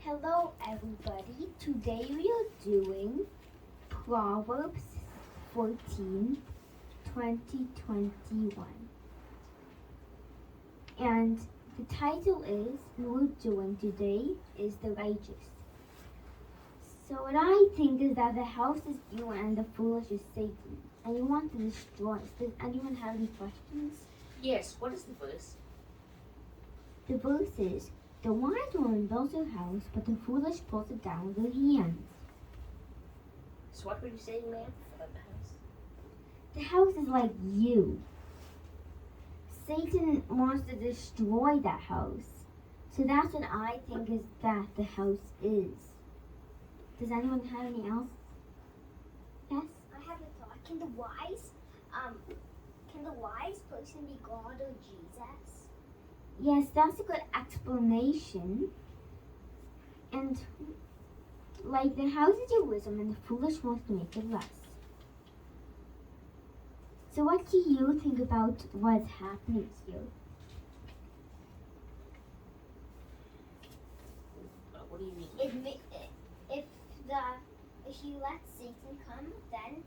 Hello everybody, today we are doing Proverbs 14, 2021. And the title is, we're doing today is the righteous. So what I think is that the house is evil and the foolish is Satan. And you want to destroy us. Does anyone have any questions? Yes, what is the verse? The verse is, the wise woman builds her house, but the foolish pulls it down with her hands. So what were you saying, ma'am, about the house? The house is like you. Satan wants to destroy that house. So that's what I think is that the house is. Does anyone have any else? Yes? I have a thought. Can the wise person be God or Jesus? Yes, that's a good explanation. And like the house is your wisdom and the foolish wants to make it less. So what do you think about what's happening here? What do you mean? If you let Satan come, then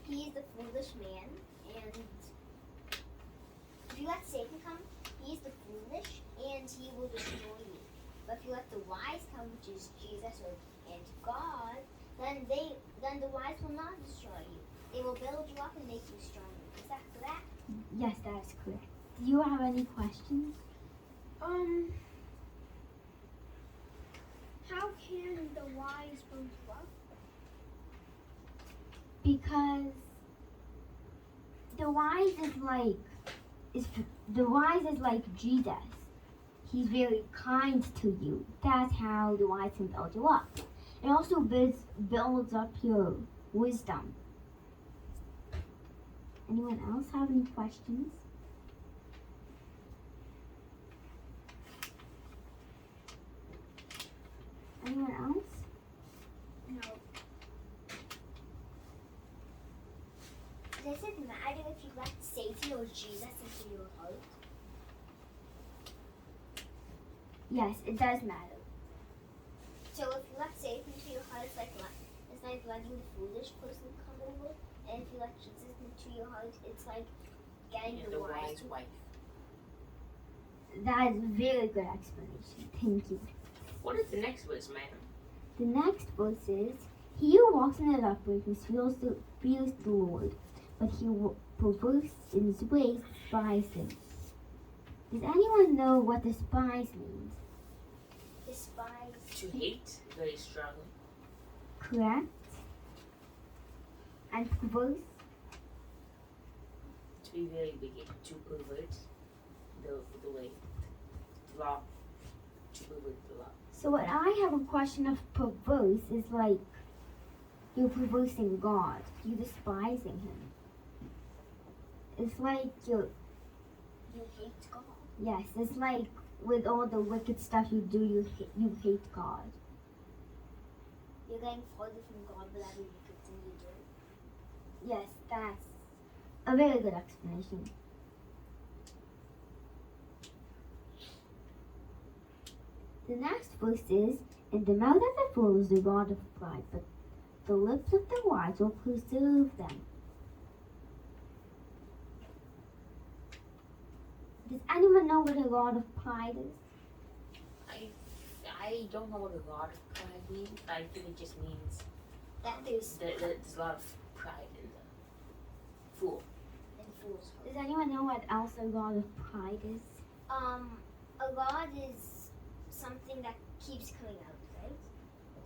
he is the foolish man, and if you let Satan come, he is the foolish, and he will destroy you. But if you let the wise come, which is Jesus and God, then the wise will not destroy you. They will build you up and make you stronger. Is that correct? Yes, that is correct. Do you have any questions? How can the wise build you up? Because the wise is like Jesus. He's very kind to you. That's how the wise can build you up. It also builds up your wisdom. Anyone else have any questions? Anyone else? No. Does it matter if you let Satan or Jesus into your heart? Yes, it does matter. So if you let Satan into your heart, it's like letting the foolish person come over. And if you let Jesus into your heart, it's like getting the wise wife. That is a very good explanation. Thank you. What is the next verse, ma'am? The next verse is, he who walks in the uprightness fears the Lord, but he who perverse in his ways despises him. Does anyone know what despise means? despise. To hate very strongly. Correct. And perverse? To be very wicked. To pervert the way. The law. To pervert the law. So what I have a question of perverse is like, you're perversing God. You're despising him. It's like You hate God. yes, it's like with all the wicked stuff you do, you hate God. You're getting farther from God with every wicked thing you do. Yes, that's a very good explanation. The next verse is, in the mouth of the fool is the rod of pride, but the lips of the wise will preserve them. Does anyone know what a rod of pride is? I don't know what a lot of pride means. I think it just means That there's there's a lot of pride in the fool. in fools' heart. Does anyone know what else a rod of pride is? A rod is something that keeps coming out, right?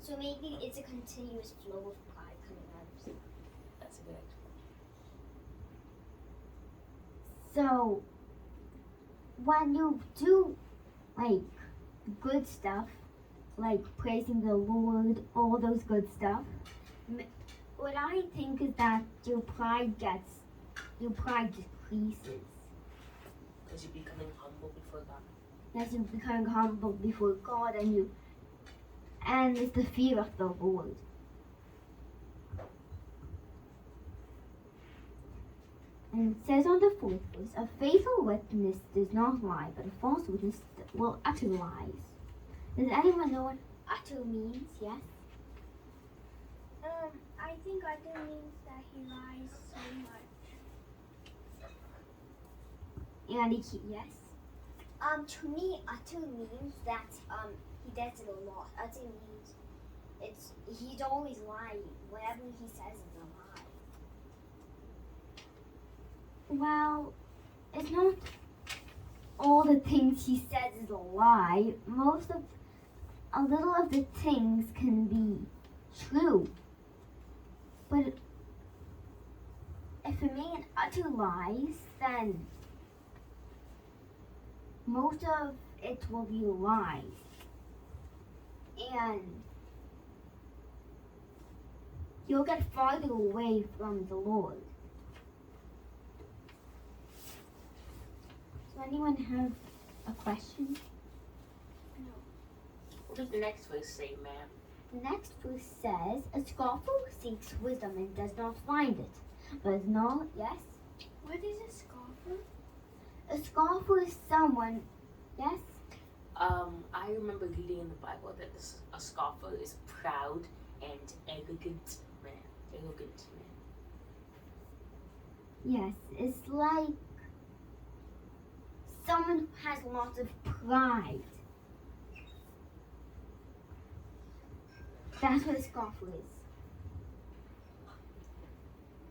So maybe it's a continuous flow of pride coming out of something. That's a good explanation. So, when you do, like, good stuff, like praising the Lord, all those good stuff, what I think is that your pride decreases. Because you're becoming humble before God. As you become humble before God, and it's the fear of the Lord. And it says on the fourth verse, a faithful witness does not lie, but a false witness will utter lies. Does anyone know what utter means, yes? I think utter means that he lies so much. And yes? To me, utter means that he does it a lot. Utter means he's always lying. Whatever he says is a lie. Well, it's not all the things he says is a lie. A little of the things can be true. But if a man utter lies, then most of it will be lies. And you'll get farther away from the Lord. Does anyone have a question? What does the next verse say, ma'am? The next verse says, a scoffer seeks wisdom and does not find it. But no, yes? What is a scoffer? A scoffer is someone, yes? I remember reading in the Bible that a scoffer is proud and arrogant man. Yes, it's like someone who has lots of pride. That's what a scoffer is.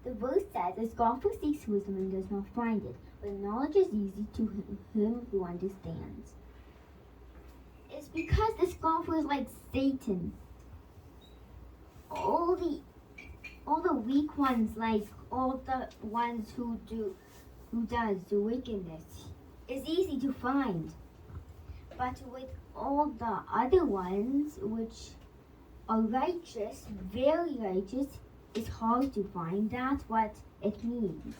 The verse says, a scoffer seeks wisdom and does not find it, but knowledge is easy to him who understands. It's because the scoffer is like Satan. All the weak ones, like all the ones who does the wickedness, is easy to find. But with all the other ones, which are righteous, very righteous, is hard to find. That's what it means.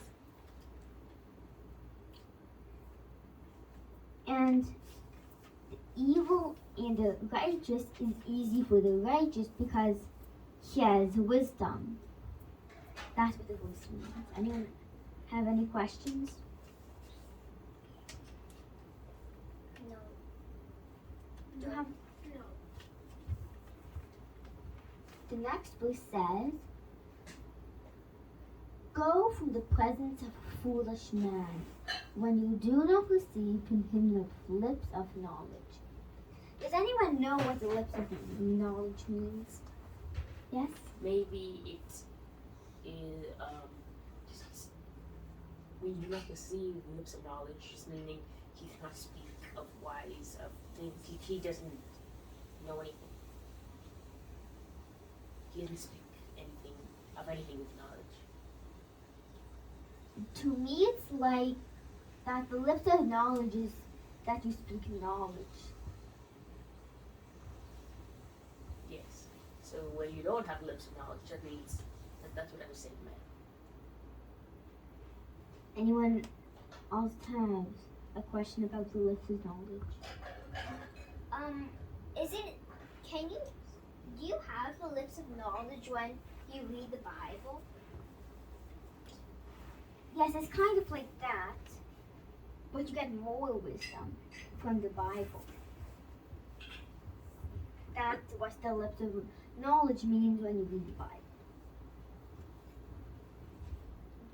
And the evil and the righteous is easy for the righteous because he has wisdom. That's what the verse means. Anyone have any questions? No. Do you have? No. The next verse says, go from the presence of a foolish man when you do not receive from him the lips of knowledge. Does anyone know what the lips of knowledge means? Yes? Maybe it is just when you not receive lips of knowledge, just meaning he cannot speak of wise of things. He doesn't know anything. He doesn't speak anything with knowledge. To me, it's like that the lips of knowledge is that you speak knowledge. Yes. So when you don't have lips of knowledge, that means that's what I was saying, man. Anyone else have a question about the lips of knowledge? Do you have the lips of knowledge when you read the Bible? Yes, it's kind of like that, but you get more wisdom from the Bible. That's what the lips of knowledge means when you read the Bible.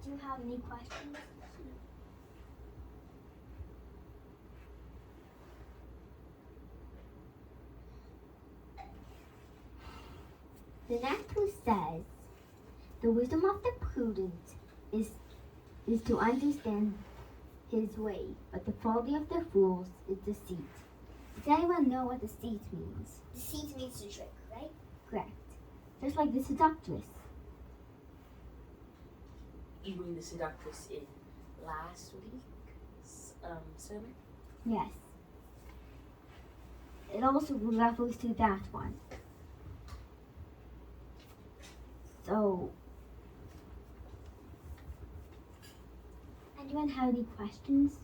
Do you have any questions? The next verse says, the wisdom of the prudent is to understand his way, but the folly of the fools is deceit. Does anyone know what deceit means? Deceit means to trick, right? Correct. Just like the seductress. You mean the seductress in last week's sermon? Yes. It also refers to that one. So, anyone have any questions?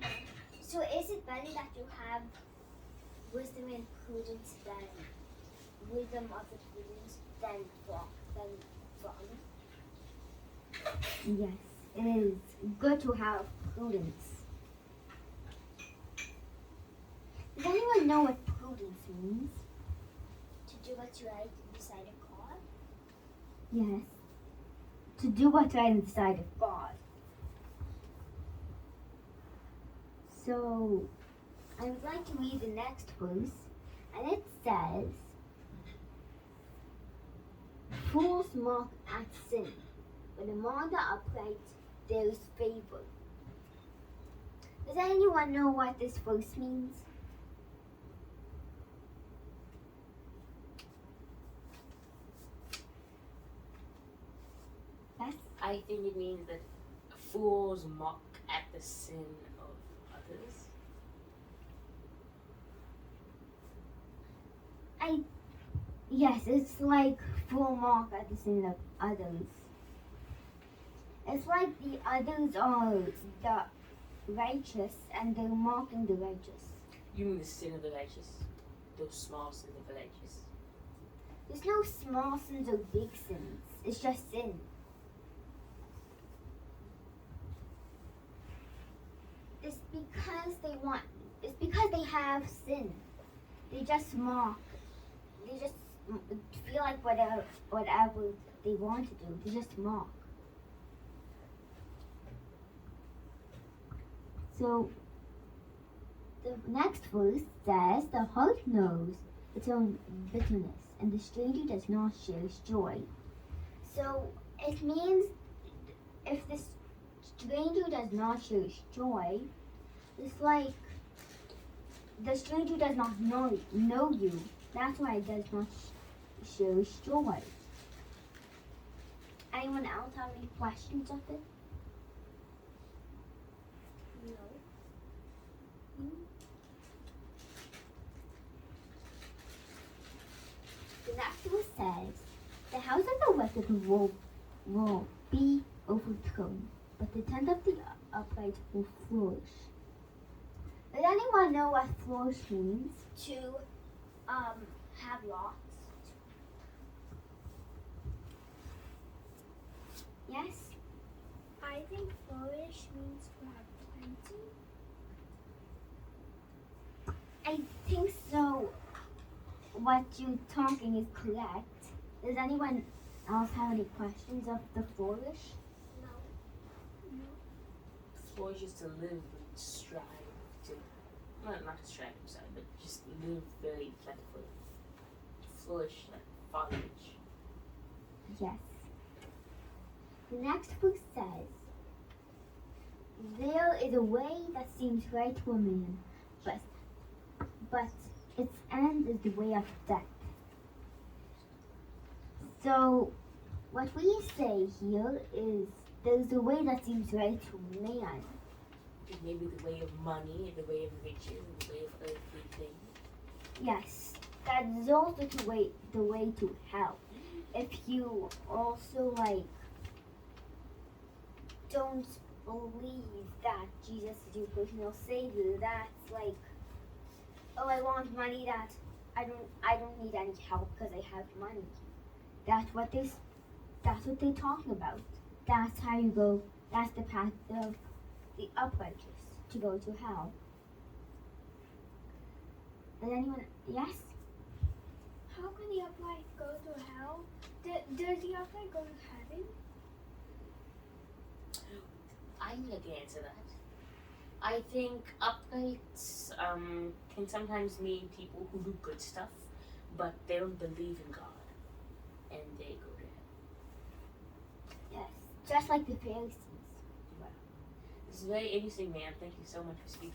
No. So is it better that you have wisdom and prudence than wisdom of the prudence than folly? Yes, it is good to have prudence. Does anyone know what prudence means. To do what's right in the sight of God. Yes. To do what's right in the sight of God. So, I would like to read the next verse, and it says, fools mock at sin, but among the upright there is favor. Does anyone know what this verse means? Yes? I think it means that fools mock at the sin of others. Yes, it's like full mock at the sin of others. It's like the others are the righteous and they're mocking the righteous. You mean the sin of the righteous? Those small sins of the righteous. There's no small sins or big sins. It's just sin. It's because they have sin. They just mock. They just feel like whatever they want to do. They just mock. So the next verse says, the heart knows its own bitterness, and the stranger does not share his joy. So it means if the stranger does not share his joy, it's like the stranger does not know you. That's why it does not share his joy. Anyone else have any questions of it? No. The next one says, the house of the wicked will be overthrown, but the tent of the upright will flourish. Does anyone know what flourish means? To have lots. Yes? I think flourish means to have plenty. I think so. What you're talking is correct. Does anyone else have any questions of the flourish? No. Flourish is to live and strive to, well, not to strive, I'm sorry, but just live very plentifully. Flourish like foliage. Yes. The next book says, there is a way that seems right to a man, but its end is the way of death. So, what we say here is, there's a way that seems right to man. It may be the way of money, and the way of riches, and the way of earthly things. Yes, that is also the way to hell. If you also don't believe that Jesus is your personal savior, that's like, oh, I want money, that I don't need any help because I have money. That's what they're talking about. That's how you go. That's the path of the uprighteous to go to hell. Does anyone? Yes. How can the upright go to hell? Does the upright go to heaven? I need to answer that. I think uprights can sometimes mean people who do good stuff, but they don't believe in God, and they go to hell. Yes. Just like the Pharisees. This is very interesting, man. Thank you so much for speaking.